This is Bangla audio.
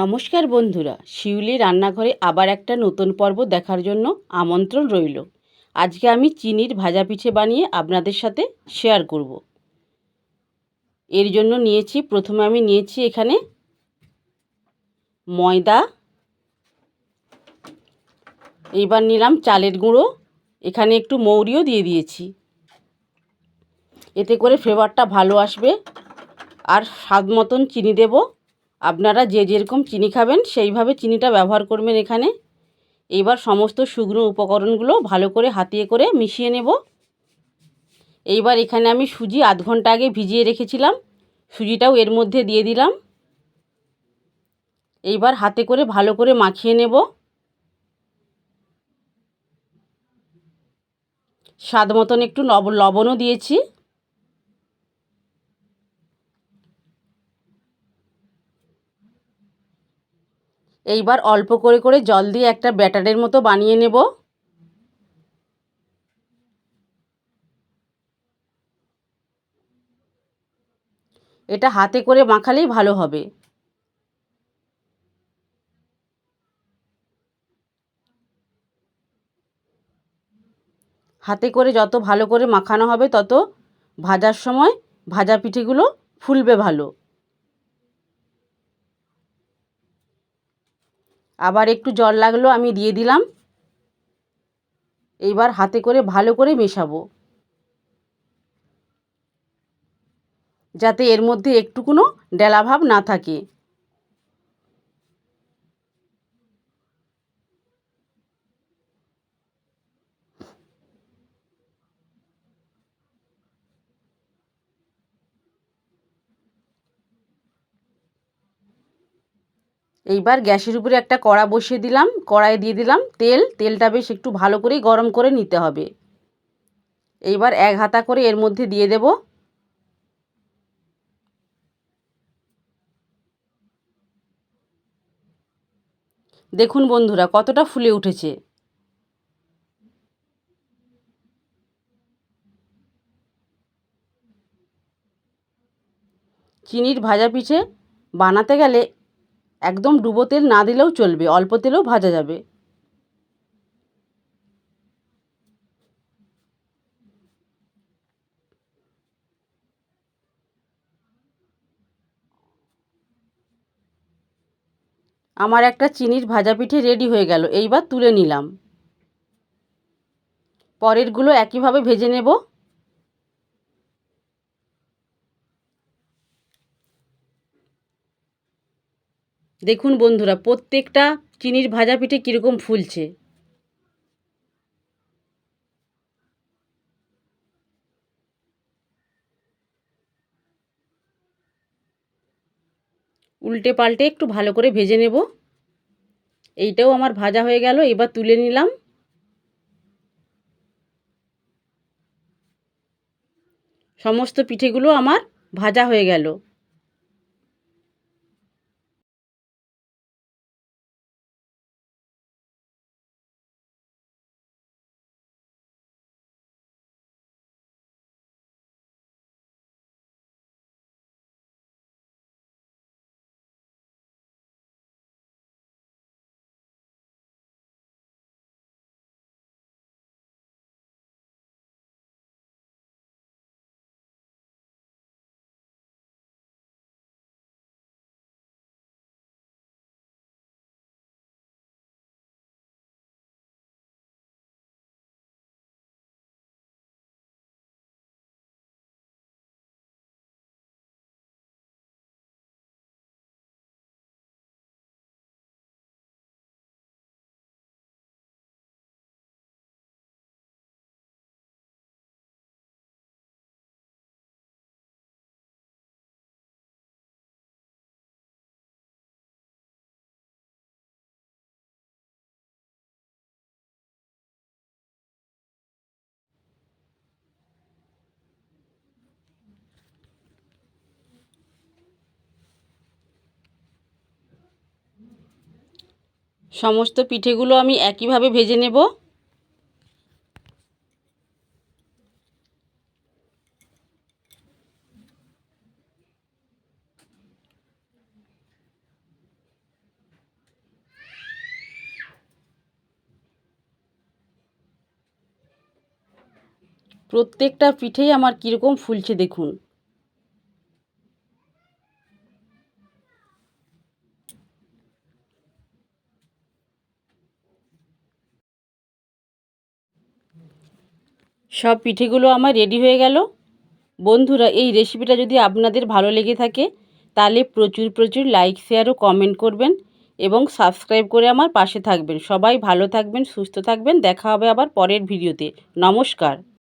নমস্কার বন্ধুরা, শিউলি রান্নাঘরে আবার একটা নতুন পর্ব দেখার জন্য আমন্ত্রণ রইল। আজকে আমি চিনির ভাজা পিঠে বানিয়ে আপনাদের সাথে শেয়ার করব। এর জন্য প্রথমে আমি নিয়েছি এখানে ময়দা, এইবার নিলাম চালের গুঁড়ো, এখানে একটু মৌরিও দিয়ে দিয়েছি। এতে করে ফ্লেভারটা ভালো আসবে। আর স্বাদ মতন চিনি দেব। আপনারা যে যেরকম চিনি খাবেন সেইভাবে চিনিটা ব্যবহার করবেন এখানে। এইবার সমস্ত শুকনো উপকরণগুলো ভালো করে হাতিয়ে করে মিশিয়ে নেব। এইবার এখানে আমি সুজি আধ ঘন্টা আগে ভিজিয়ে রেখেছিলাম, সুজিটাও এর মধ্যে দিয়ে দিলাম। এইবার হাতে করে ভালো করে মাখিয়ে নেব। স্বাদ মতন একটু লবণও দিয়েছি। এইবার অল্প করে করে জল দিয়ে একটা ব্যাটারের মতো বানিয়ে নেব। এটা হাতে করে মাখালেই ভালো হবে। হাতে করে যত ভালো করে মাখানো হবে তত ভাজার সময় ভাজা পিঠেগুলো ফুলবে ভালো। আবার একটু জল লাগলো, আমি দিয়ে দিলাম। এইবার হাতে করে ভালো করে মেশাবো, যাতে এর মধ্যে একটুকুনো ডেলাভাব না থাকে। এইবার গ্যাসের উপরে একটা কড়া বসিয়ে দিলাম, কড়াইয়ে দিয়ে দিলাম তেল। তেলটা বেশ একটু ভালো করেই গরম করে নিতে হবে। এইবার এক হাতা করে এর মধ্যে দিয়ে দেব। দেখুন বন্ধুরা কতটা ফুলে উঠেছে। চিনির ভাজা পিঠে বানাতে গেলে একদম ডুবো তেল না দিলেও চলবে, অল্প তেলেও ভাজা যাবে। আমার একটা চিনির ভাজা পিঠে রেডি হয়ে গেল। এইবার তুলে নিলাম। পরেরগুলো একইভাবে ভেজে নেব। দেখুন বন্ধুরা প্রত্যেকটা চিনির ভাজা পিঠে কীরকম ফুলছে। উল্টে পাল্টে একটু ভালো করে ভেজে নেব। এইটাও আমার ভাজা হয়ে গেল, এবার তুলে নিলাম। সমস্ত পিঠেগুলো আমার ভাজা হয়ে গেল। সমস্ত পিঠেগুলো আমি একইভাবে ভেজে নেব। প্রত্যেকটা পিঠেই আমার কীরকম ফুলছে দেখুন। সব পিঠেগুলো আমার রেডি হয়ে গেল। বন্ধুরা, এই রেসিপিটা যদি আপনাদের ভালো লেগে থাকে তাহলে প্রচুর প্রচুর লাইক, শেয়ার ও কমেন্ট করবেন এবং সাবস্ক্রাইব করে আমার পাশে থাকবেন। সবাই ভালো থাকবেন, সুস্থ থাকবেন। দেখা হবে আবার পরের ভিডিওতে। নমস্কার।